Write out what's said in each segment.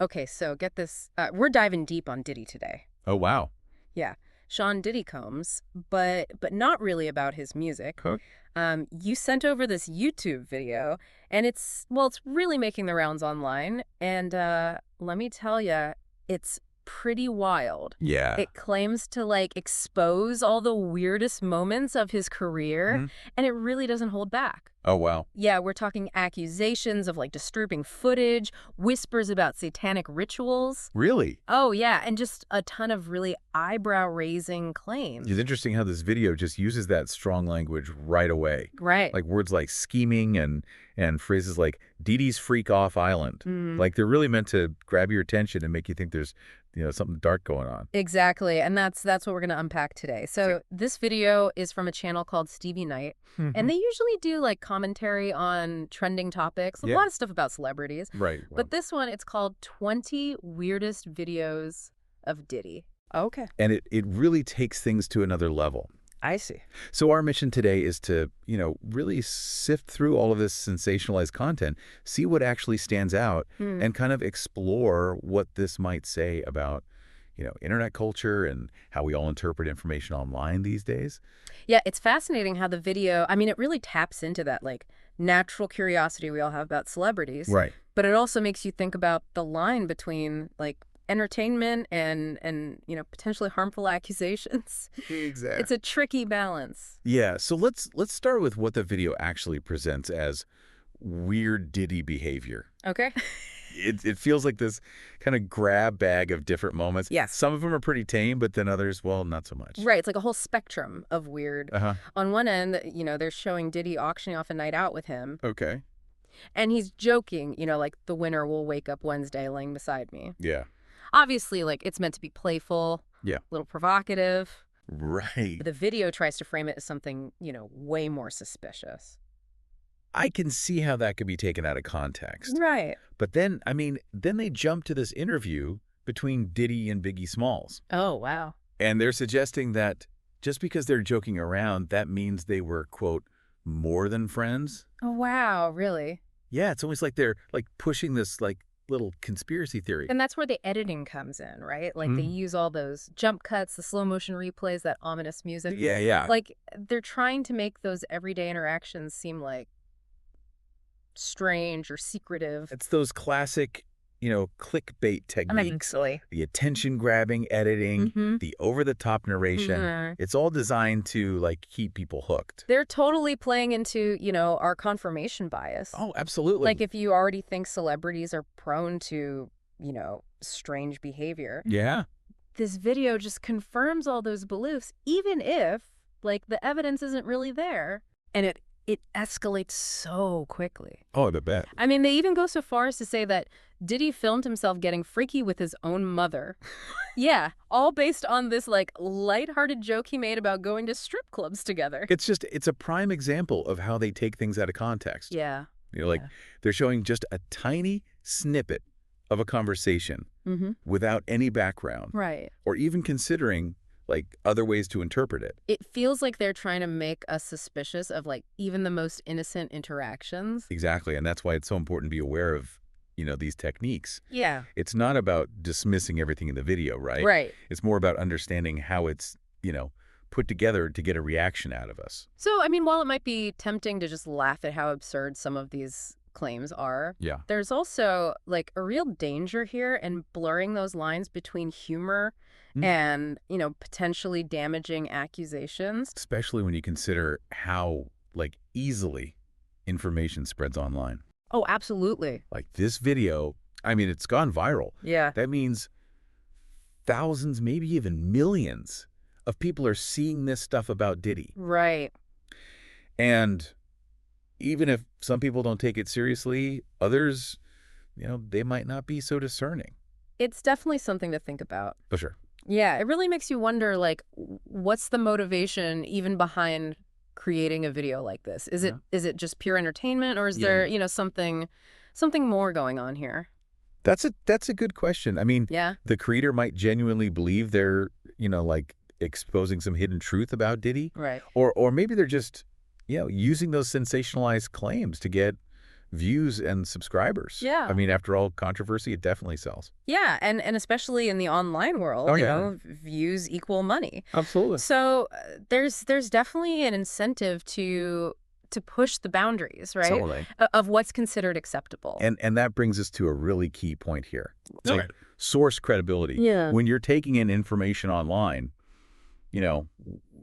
Okay, so get this. We're diving deep on Diddy today. Oh, wow. Yeah, Sean Diddy Combs, but not really about his music. Huh? You sent over this YouTube video, and it's really making the rounds online. And let me tell you, it's pretty wild. Yeah. It claims to like expose all the weirdest moments of his career, Hmm. and it really doesn't hold back. Oh, wow. Yeah, we're talking accusations of like disturbing footage, whispers about satanic rituals. Really? Oh, yeah, and just a ton of really eyebrow-raising claims. It's interesting how this video just uses that strong language right away. Right. Like words like scheming and phrases like Diddy's freak off island. Mm, Like they're really meant to grab your attention and make you think there's, something dark going on. exactly, and that's what we're going to unpack today. So this video is from a channel called Stevie Knight, and Mhm. they usually do like commentary on trending topics, a Yeah. lot of stuff about celebrities. Right. But this one, it's called 20 Weirdest Videos of Diddy. Okay. And it really takes things to another level. I see. So our mission today is to, really sift through all of this sensationalized content, see what actually stands out, Hmm. and kind of explore what this might say about, internet culture and how we all interpret information online these days. Yeah, it's fascinating how the video, I mean, it really taps into that like natural curiosity we all have about celebrities, Right. but it also makes you think about the line between like entertainment and potentially harmful accusations. Exactly. It's a tricky balance. Yeah, so let's start with what the video actually presents as weird Diddy behavior. Okay. It feels like this kind of grab bag of different moments. Yes. Some of them are pretty tame, but then others, well, not so much. Right, it's like a whole spectrum of weird. Uh-huh. On one end, they're showing Diddy auctioning off a night out with him, Okay. and he's joking, like the winner will wake up Wednesday laying beside me. Yeah. Obviously, like it's meant to be playful, Yeah. a little provocative. Right. But the video tries to frame it as something, way more suspicious. I can see how that could be taken out of context. Right. But then, then they jump to this interview between Diddy and Biggie Smalls. Oh, wow. And they're suggesting that just because they're joking around, that means they were, quote, more than friends. Oh, wow, really? Yeah, it's almost like they're like pushing this like little conspiracy theory. And that's where the editing comes in, right? Like they Mhm. use all those jump cuts, the slow motion replays, that ominous music. Yeah, yeah. Like they're trying to make those everyday interactions seem like strange or secretive. It's those classic, clickbait techniques. Silly. The attention-grabbing editing, Mm-hmm. the over-the-top narration. Mhm. It's all designed to like keep people hooked. They're totally playing into, our confirmation bias. Oh, absolutely. Like if you already think celebrities are prone to, strange behavior, Yeah. this video just confirms all those beliefs, even if, like, the evidence isn't really there. And it escalates so quickly. Oh, I bet. I mean, they even go so far as to say that Diddy filmed himself getting freaky with his own mother. Yeah, all based on this, like, lighthearted joke he made about going to strip clubs together. It's a prime example of how they take things out of context. Yeah. Like Yeah. they're showing just a tiny snippet of a conversation Mm-hmm. without any background Right. or even considering like other ways to interpret it. It feels like they're trying to make us suspicious of, like, even the most innocent interactions. Exactly. And that's why it's so important to be aware of, these techniques. Yeah. It's not about dismissing everything in the video, right? Right. It's more about understanding how it's, put together to get a reaction out of us. So, I mean, while it might be tempting to just laugh at how absurd some of these claims are, Yeah. there's also like a real danger here in blurring those lines between humor Mm. and, potentially damaging accusations. Especially when you consider how like easily information spreads online. Oh, absolutely. Like this video, it's gone viral. Yeah. That means thousands, maybe even millions of people are seeing this stuff about Diddy. Right. And even if some people don't take it seriously, others, they might not be so discerning. It's definitely something to think about. For sure. Yeah, it really makes you wonder, like, what's the motivation even behind creating a video like this? Is it just pure entertainment, or is Yeah. there, something more going on here? That's a good question. Yeah. The creator might genuinely believe they're, like exposing some hidden truth about Diddy. Right. Or maybe they're just, using those sensationalized claims to get views and subscribers. Yeah. I mean, after all, controversy, it definitely sells. Yeah, and especially in the online world, Oh, you yeah. know, views equal money. Absolutely. So there's definitely an incentive to push the boundaries, right? Totally. Of what's considered acceptable. And that brings us to a really key point here. Okay. Like source credibility. Yeah. When you're taking in information online, you know,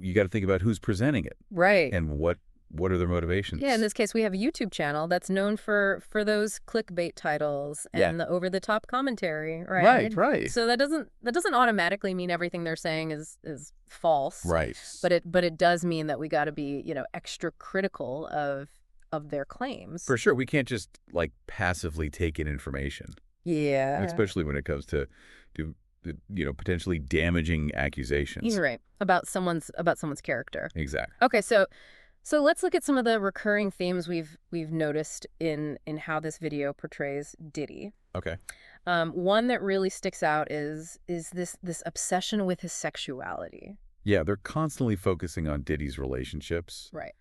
you got to think about who's presenting it Right. and what are their motivations. Yeah, in this case, we have a YouTube channel that's known for those clickbait titles and the over-the-top commentary, right? Right. So that doesn't automatically mean everything they're saying is false. Right. But it does mean that we got to be, you know, extra critical of their claims. For sure. We can't just like passively take in information, Yeah. especially when it comes to you know, potentially damaging accusations. You're right. About someone's character. Exactly. Okay, so let's look at some of the recurring themes we've noticed in how this video portrays Diddy. Okay. One that really sticks out is this obsession with his sexuality. Yeah, they're constantly focusing on Diddy's relationships Right.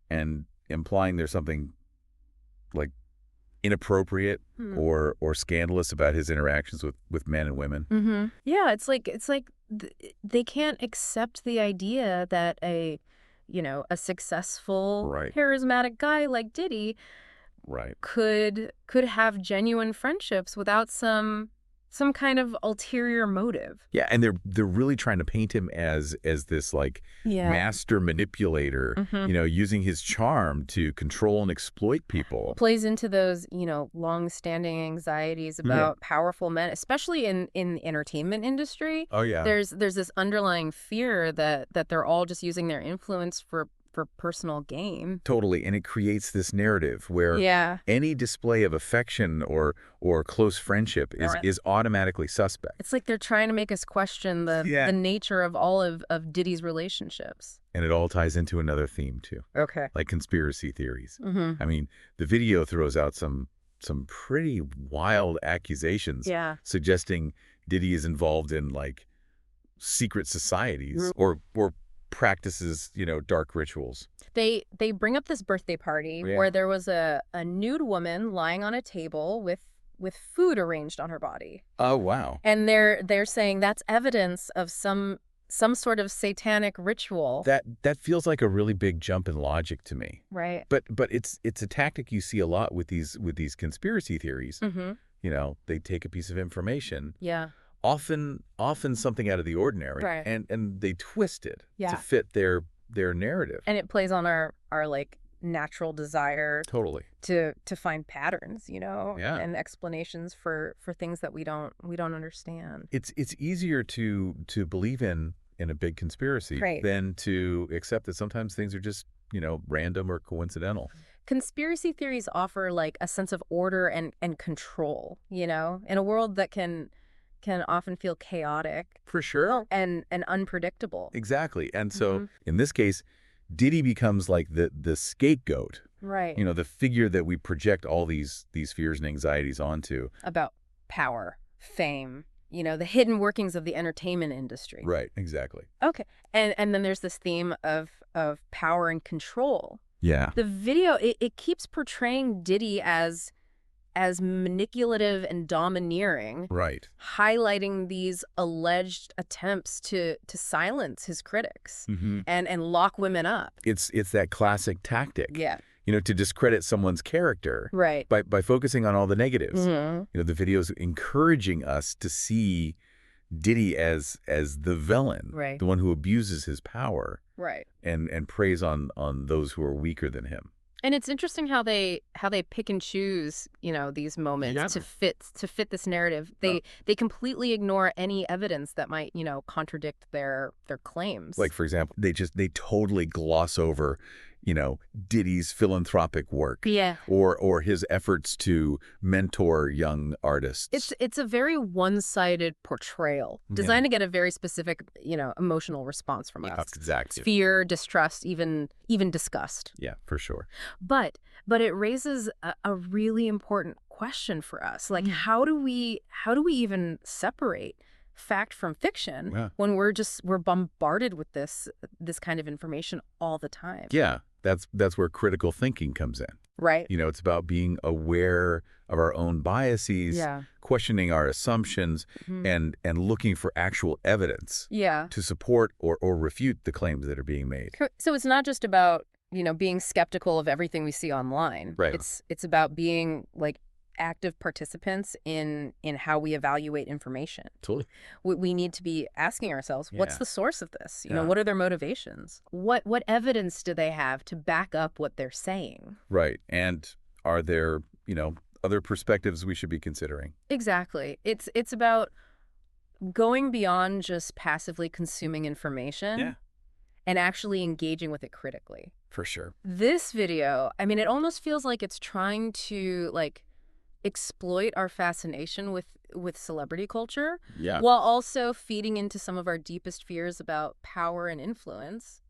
and implying there's something like inappropriate or scandalous about his interactions with men and women. Mm-hmm. Yeah, it's like they can't accept the idea that a successful, Right. charismatic guy like Diddy Right. could have genuine friendships without some kind of ulterior motive. Yeah, and they're really trying to paint him as this like master manipulator, you know, using his charm to control and exploit people. Plays into those, you know, long-standing anxieties about powerful men, especially in the entertainment industry. Oh yeah. There's this underlying fear that they're all just using their influence for personal gain. Totally, and it creates this narrative where any display of affection or close friendship is automatically suspect. It's like they're trying to make us question the nature of all of Diddy's relationships. And it all ties into another theme too. Okay. Like conspiracy theories. I mean, the video throws out some pretty wild accusations suggesting Diddy is involved in like secret societies or practices, you know, dark rituals. They bring up this birthday party where there was a nude woman lying on a table with food arranged on her body. Oh wow. And they're saying that's evidence of some sort of satanic ritual. That feels like a really big jump in logic to me. Right. But it's a tactic you see a lot with these conspiracy theories. You know, they take a piece of information. Yeah. Often something out of the ordinary, and they twist it to fit their narrative. And it plays on our like natural desire Totally. to find patterns, you know, Yeah. and explanations for things that we don't understand. It's easier to believe in a big conspiracy than to accept that sometimes things are just, you know, random or coincidental. Conspiracy theories offer like a sense of order and control, you know, in a world that can often feel chaotic. For sure. And unpredictable. Exactly. And so in this case, Diddy becomes like the scapegoat. Right. You know, the figure that we project all these fears and anxieties onto. About power, fame, you know, the hidden workings of the entertainment industry. Right, exactly. Okay. And then there's this theme of power and control. Yeah. The video, it keeps portraying Diddy as manipulative and domineering, Right. highlighting these alleged attempts to silence his critics and lock women up. It's that classic tactic. Yeah. You know, to discredit someone's character. Right. By focusing on all the negatives. You know, the video's encouraging us to see Diddy as the villain, Right. the one who abuses his power, Right. and preys on those who are weaker than him. And it's interesting how they pick and choose, you know, these moments to fit this narrative. They completely ignore any evidence that might, you know, contradict their claims. Like, for example, they totally gloss over, you know, Diddy's philanthropic work. Yeah. Or his efforts to mentor young artists. It's a very one-sided portrayal designed to get a very specific, you know, emotional response from us. Exactly. Fear, distrust, even disgust. Yeah, for sure. But it raises a really important question for us. Like, how do we even separate fact from fiction when we're bombarded with this kind of information all the time? Yeah, that's where critical thinking comes in. Right. It's about being aware of our own biases, Yeah. questioning our assumptions, Mhm. and looking for actual evidence Yeah. to support or refute the claims that are being made. So it's not just about, being skeptical of everything we see online. Right. It's about being like active participants in how we evaluate information. Totally. We need to be asking ourselves, what's Yeah. the source of this? Yeah. What are their motivations? What evidence do they have to back up what they're saying? Right. And are there, other perspectives we should be considering? Exactly. It's about going beyond just passively consuming information. Yeah. And actually engaging with it critically. For sure. This video, I mean, it almost feels like it's trying to exploit our fascination with celebrity culture, Yeah. while also feeding into some of our deepest fears about power and influence.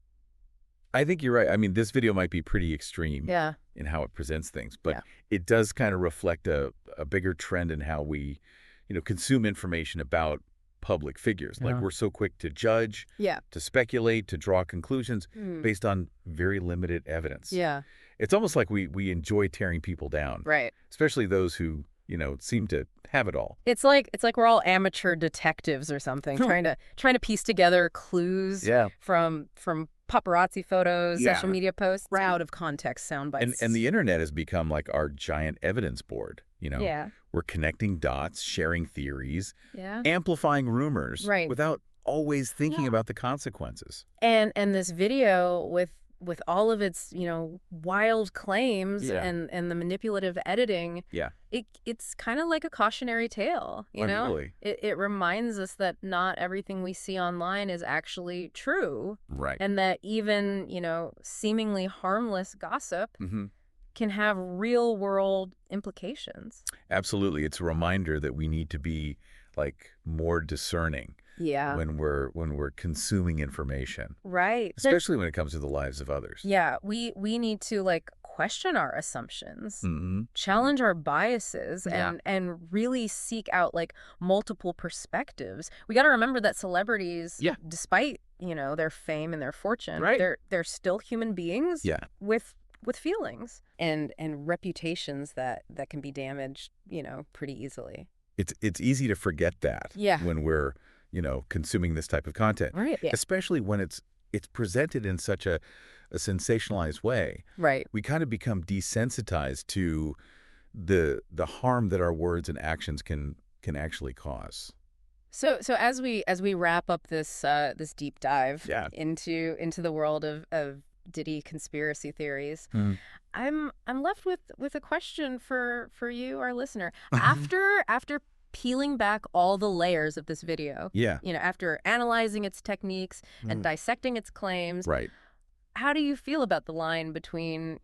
I think you're right. I mean, this video might be pretty extreme Yeah. in how it presents things, but Yeah. it does kind of reflect a bigger trend in how we, consume information about public figures. Like, we're so quick to judge, Yeah. to speculate, to draw conclusions Mm. based on very limited evidence. Yeah. It's almost like we enjoy tearing people down, Right. especially those who, seem to have it all. It's like we're all amateur detectives or something, trying to piece together clues Yeah. from paparazzi photos, Yeah. social media posts, out of context sound bites. And the internet has become like our giant evidence board, Yeah. We're connecting dots, sharing theories, Yeah. amplifying rumors Right. without always thinking about the consequences. And this video with all of its, wild claims Yeah. and the manipulative editing, Yeah. it's kind of like a cautionary tale, Really? It reminds us that not everything we see online is actually true, Right. and that even, seemingly harmless gossip Mm-hmm. can have real world implications. Absolutely. It's a reminder that we need to be like more discerning Yeah. when we're consuming information, Right. especially when it comes to the lives of others. Yeah, we need to question our assumptions, Mm-hmm. challenge our biases, Yeah. and really seek out multiple perspectives. We got to remember that celebrities, Yeah. despite, their fame and their fortune, Right. they're still human beings Yeah. with feelings and reputations that can be damaged, pretty easily. It's easy to forget that Yeah. when we're, consuming this type of content, Right. Yeah. especially when it's presented in such a sensationalized way. Right. We kind of become desensitized to the harm that our words and actions can actually cause. So as we wrap up this deep dive Yeah. into the world of Diddy conspiracy theories, Mm. I'm left with a question for you, our listener. After peeling back all the layers of this video, Yeah. after analyzing its techniques and dissecting its claims, Right. how do you feel about the line between,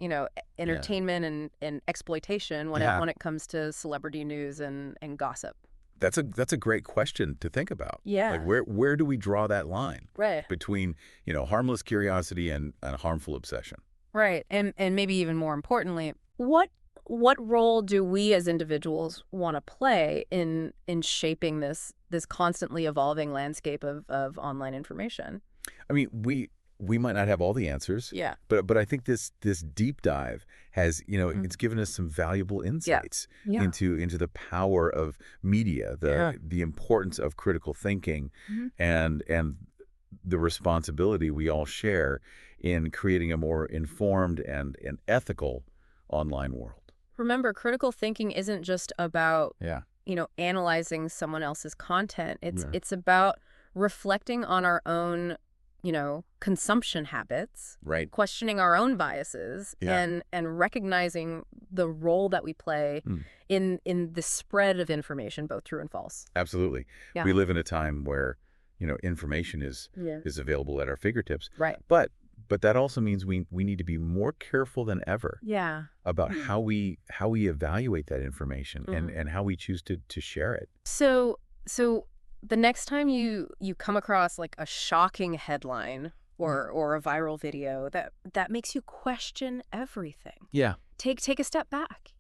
entertainment and exploitation when Yeah. when it comes to celebrity news and gossip? That's a great question to think about. Yeah. Like where do we draw that line Right. between, harmless curiosity and harmful obsession? Right. And maybe even more importantly, what role do we as individuals want to play in shaping this constantly evolving landscape of online information? I mean, we might not have all the answers. Yeah. But I think this deep dive has, it's given us some valuable insights Yeah. into the power of media, the importance of critical thinking, Mhm. and the responsibility we all share in creating a more informed and ethical online world. Remember, critical thinking isn't just about, Yeah. analyzing someone else's content. Yeah. It's about reflecting on our own, consumption habits, Right. questioning our own biases, Yeah. and recognizing the role that we play in the spread of information, both true and false. Absolutely. Yeah. We live in a time where, information is available at our fingertips. Right. But that also means we need to be more careful than ever Yeah. about how we evaluate that information and how we choose to share it. So the next time you come across a shocking headline or a viral video that makes you question everything, Yeah. take a step back.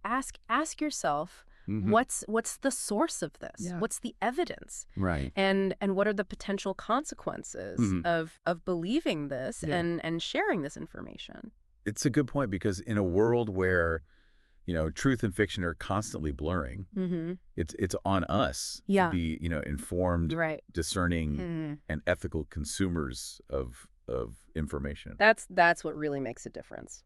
Ask yourself, what's the source of this? Yeah. What's the evidence? Right. And what are the potential consequences of believing this Yeah. and sharing this information? It's a good point because in a world where, truth and fiction are constantly blurring, it's on us to Yeah. be, informed, Right. discerning, Hmm. and ethical consumers of information. That's what really makes a difference.